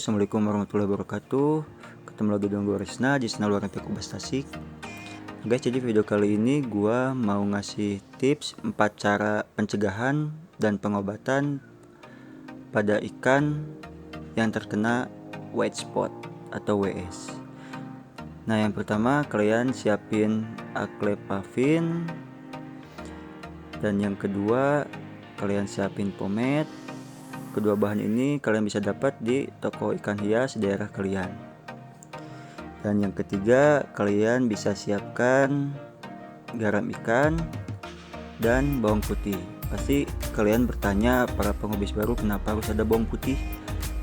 Assalamualaikum warahmatullahi wabarakatuh. Ketemu lagi dengan gue Risna di channel Warna Kubas Tasik. Guys, jadi video kali ini gue mau ngasih tips 4 cara pencegahan dan pengobatan pada ikan yang terkena white spot atau WS. Nah, yang pertama kalian siapin Aclepavin, dan yang kedua kalian siapin pomade. Kedua bahan ini kalian bisa dapat di toko ikan hias daerah kalian. Dan yang ketiga, kalian bisa siapkan garam ikan dan bawang putih. Pasti kalian bertanya, para penghobis baru, kenapa harus ada bawang putih?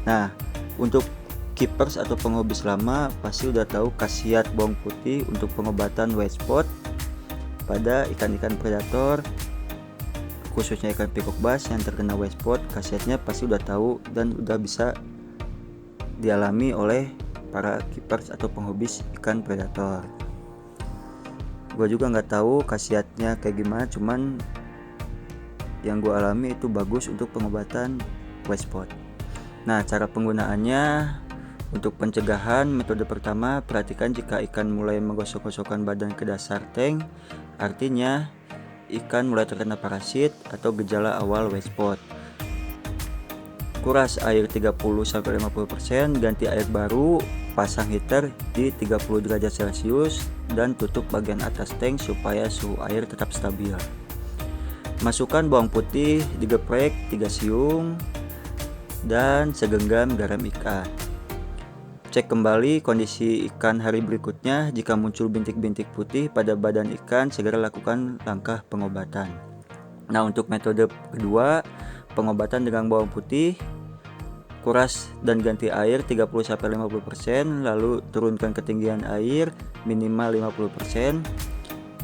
Nah, untuk keepers atau penghobis lama pasti udah tahu khasiat bawang putih untuk pengobatan white spot pada ikan-ikan predator, khususnya ikan peacock bass yang terkena white spot. Khasiatnya pasti udah tahu dan udah bisa dialami oleh para keepers atau penghobis ikan predator. Gue juga nggak tahu khasiatnya kayak gimana, cuman yang gue alami itu bagus untuk pengobatan white spot. Nah, cara penggunaannya untuk pencegahan, metode pertama, perhatikan jika ikan mulai menggosok-gosokkan badan ke dasar tank, artinya ikan mulai terkena parasit atau gejala awal white spot. Kuras air 30-50%, ganti air baru, pasang heater di 30 derajat Celcius dan tutup bagian atas tank supaya suhu air tetap stabil. Masukkan bawang putih digeprek 3 siung dan segenggam garam ikan. Cek kembali kondisi ikan hari berikutnya. Jika muncul bintik-bintik putih pada badan ikan, segera lakukan langkah pengobatan. Nah, untuk metode kedua, pengobatan dengan bawang putih, kuras dan ganti air 30-50%, lalu turunkan ketinggian air minimal 50%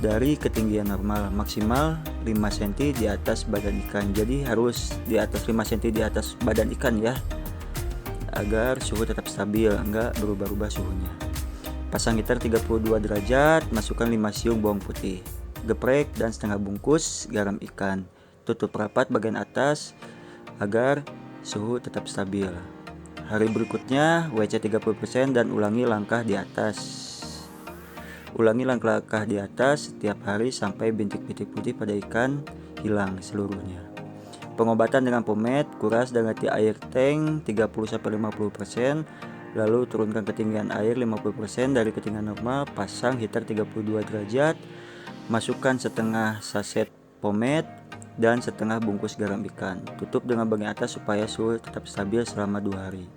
dari ketinggian normal, maksimal 5 cm di atas badan ikan. Jadi harus di atas 5 cm di atas badan ikan ya, agar suhu tetap stabil, enggak berubah-ubah suhunya. Pasang heater 32 derajat, masukkan 5 siung bawang putih, geprek dan setengah bungkus garam ikan. Tutup rapat bagian atas agar suhu tetap stabil. Hari berikutnya WC 30% dan ulangi langkah di atas. Ulangi langkah di atas setiap hari sampai bintik-bintik putih pada ikan hilang seluruhnya. Pengobatan dengan pomade, kuras dan ganti air tank 30-50%, lalu turunkan ketinggian air 50% dari ketinggian normal, pasang heater 32 derajat, masukkan setengah saset pomade dan setengah bungkus garam ikan. Tutup dengan bagian atas supaya suhu tetap stabil selama 2 hari.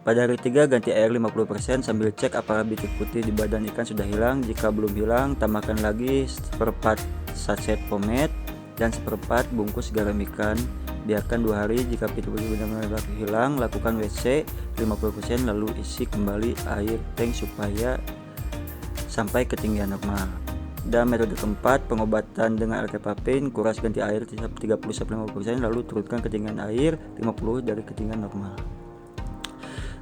Pada hari 3 ganti air 50% sambil cek apakah bintik putih di badan ikan sudah hilang. Jika belum hilang, tambahkan lagi seperempat saset pomade dan seperempat bungkus garam ikan. Biarkan 2 hari. Jika bintik putih benar-benar hilang, lakukan WC 50% lalu isi kembali air tank supaya sampai ketinggian normal. Dan metode keempat, pengobatan dengan Aclepavin, kuras ganti air 30-50% lalu turunkan ketinggian air 50 dari ketinggian normal.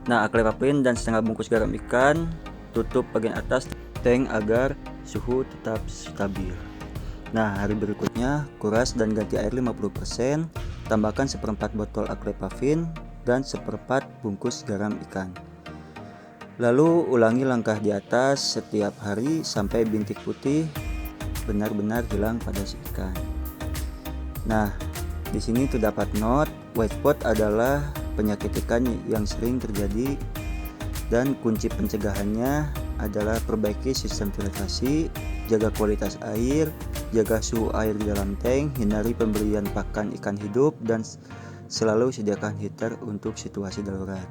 Nah, Aclepavin dan setengah bungkus garam ikan, tutup bagian atas tank agar suhu tetap stabil. Nah, hari berikutnya kuras dan ganti air 50%, tambahkan seperempat botol Aclepavin dan seperempat bungkus garam ikan. Lalu ulangi langkah di atas setiap hari sampai bintik putih benar-benar hilang pada si ikan. Nah, di sini terdapat note, white spot adalah penyakit ikan yang sering terjadi dan kunci pencegahannya adalah perbaiki sistem filtrasi, jaga kualitas air, jaga suhu air di dalam tank, hindari pemberian pakan ikan hidup, dan selalu sediakan heater untuk situasi darurat.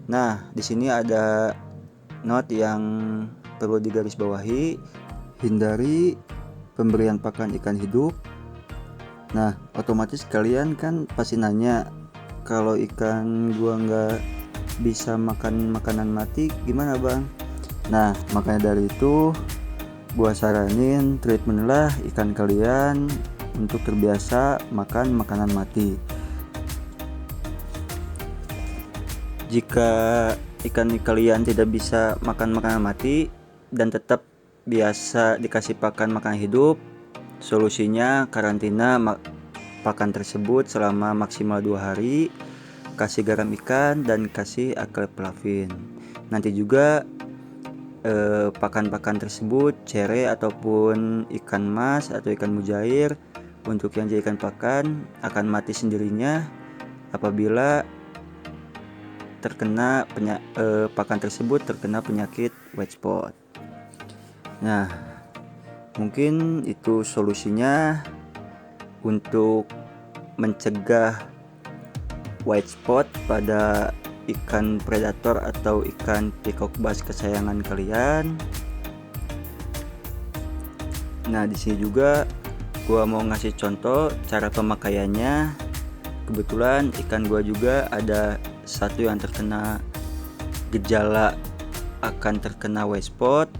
Nah, di sini ada note yang perlu digarisbawahi, hindari pemberian pakan ikan hidup. Nah, otomatis kalian kan pasti nanya, kalau ikan gua nggak bisa makan makanan mati gimana bang? Nah, makanya dari itu gua saranin treatment lah ikan kalian untuk terbiasa makan makanan mati. Jika ikan kalian tidak bisa makan makanan mati dan tetap biasa dikasih pakan makanan hidup, solusinya karantina pakan tersebut selama maksimal 2 hari kasih garam ikan dan kasih acrylplavin. Nanti juga pakan-pakan tersebut, cere ataupun ikan mas atau ikan mujair untuk yang jadi ikan pakan akan mati sendirinya apabila terkena pakan tersebut terkena penyakit white spot. Nah, mungkin itu solusinya untuk mencegah white spot pada ikan predator atau ikan peacock bass kesayangan kalian. Nah, di sini juga gua mau ngasih contoh cara pemakaiannya. Kebetulan ikan gua juga ada satu yang terkena gejala akan terkena white spot,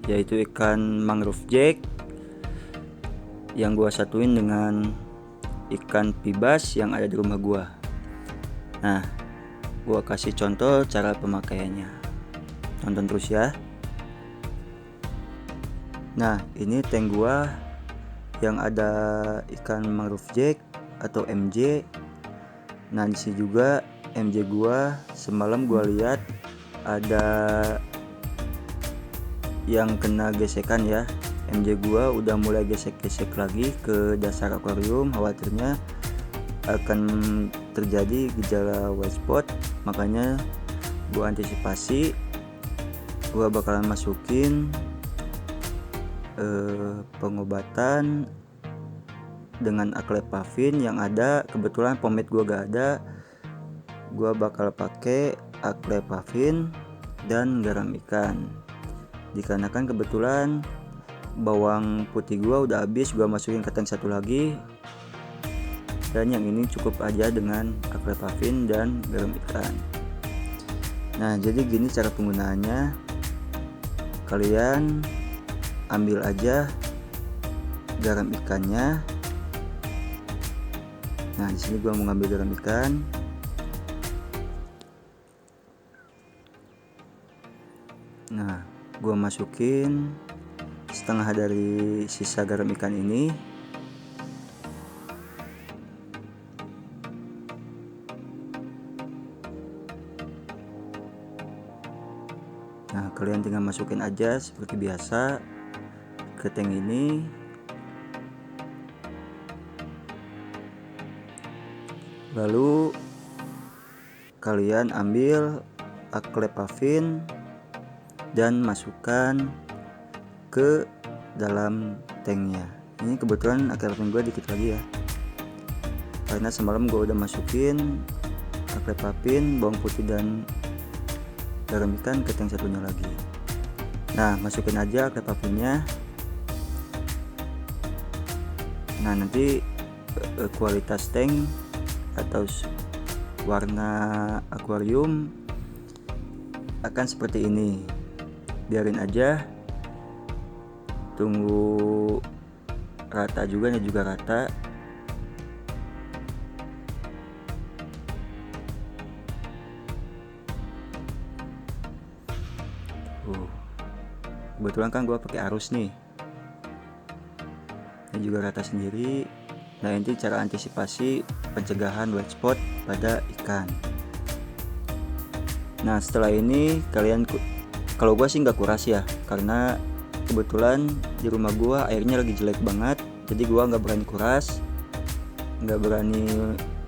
yaitu ikan mangrove jack yang gua satuin dengan ikan pibas yang ada di rumah gua. Nah, gua kasih contoh cara pemakaiannya. Tonton terus ya. Nah, ini tank gua yang ada ikan mangrove jack atau MJ. Nah, di sini juga MJ gua semalam gua lihat ada yang kena gesekan ya. MJ gua udah mulai gesek-gesek lagi ke dasar akuarium, khawatirnya akan terjadi gejala white spot. Makanya gua antisipasi, gua bakalan masukin pengobatan dengan acrylplavin yang ada. Kebetulan pomade gua gak ada, gua bakal pakai acrylplavin dan garam ikan. Dikarenakan kebetulan bawang putih gua udah habis, gua masukin ke tank satu lagi, dan yang ini cukup aja dengan acrylplavin dan garam ikan. Nah, jadi gini cara penggunaannya. Kalian ambil aja garam ikannya. Nah, di sini gua mau ngambil garam ikan. Nah, gua masukin setengah dari sisa garam ikan ini. Nah, kalian tinggal masukin aja seperti biasa ke tank ini. Lalu kalian ambil acrylplavin dan masukkan ke dalam tanknya. Ini kebetulan acrylplavin gue dikit lagi ya, karena semalam gue udah masukin acrylplavin, bawang putih dan garam ikan ke tank satunya lagi. Nah, masukin aja acrylplavinnya. Nah, nanti kualitas tank atau warna akuarium akan seperti ini. Biarin aja, tunggu rata juga, ini juga rata. Kebetulan kan gua pakai arus nih, ini juga rata sendiri. Nah, ini cara antisipasi pencegahan white spot pada ikan. Nah, setelah ini kalian, kalau gua sih nggak kuras ya, karena kebetulan di rumah gua airnya lagi jelek banget, jadi gua nggak berani kuras, nggak berani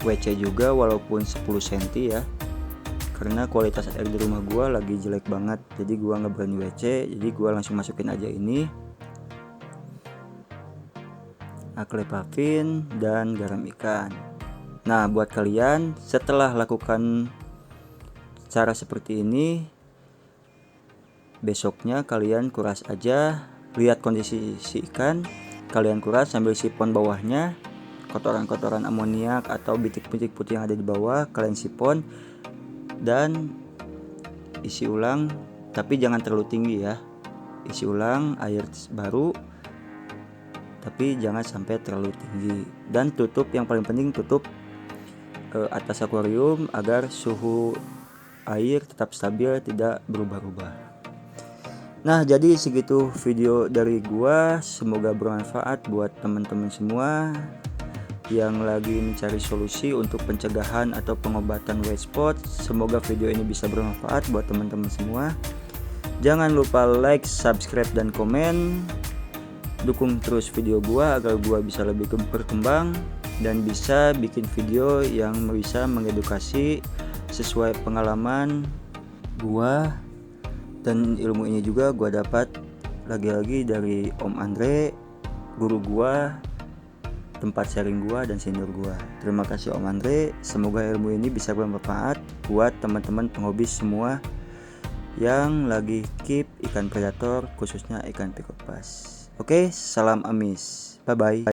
WC juga walaupun 10 cm ya, karena kualitas air di rumah gua lagi jelek banget. Jadi gua nggak berani WC, jadi gua langsung masukin aja ini acrylplavin dan garam ikan. Nah, buat kalian setelah lakukan cara seperti ini, besoknya kalian kuras aja, lihat kondisi si ikan, kalian kuras sambil sipon bawahnya, kotoran-kotoran amoniak atau bintik-bintik putih yang ada di bawah kalian sipon dan isi ulang, tapi jangan terlalu tinggi ya. Isi ulang air baru, tapi jangan sampai terlalu tinggi. Dan tutup, yang paling penting tutup atas akuarium agar suhu air tetap stabil, tidak berubah-ubah. Nah, jadi segitu video dari gua, semoga bermanfaat buat teman-teman semua. yang lagi mencari solusi untuk pencegahan atau pengobatan white spot. Semoga video ini bisa bermanfaat buat teman-teman semua. Jangan lupa like, subscribe, dan komen. Dukung terus video gua agar gua bisa lebih berkembang dan bisa bikin video yang bisa mengedukasi sesuai pengalaman gua. Dan ilmu ini juga gua dapat lagi-lagi dari Om Andre, guru gua, tempat sharing gua dan senior gua. Terima kasih Om Andre. Semoga ilmu ini bisa bermanfaat buat teman-teman penghobi semua yang lagi keep ikan predator, khususnya ikan pikopas. Oke, salam amis. Bye bye.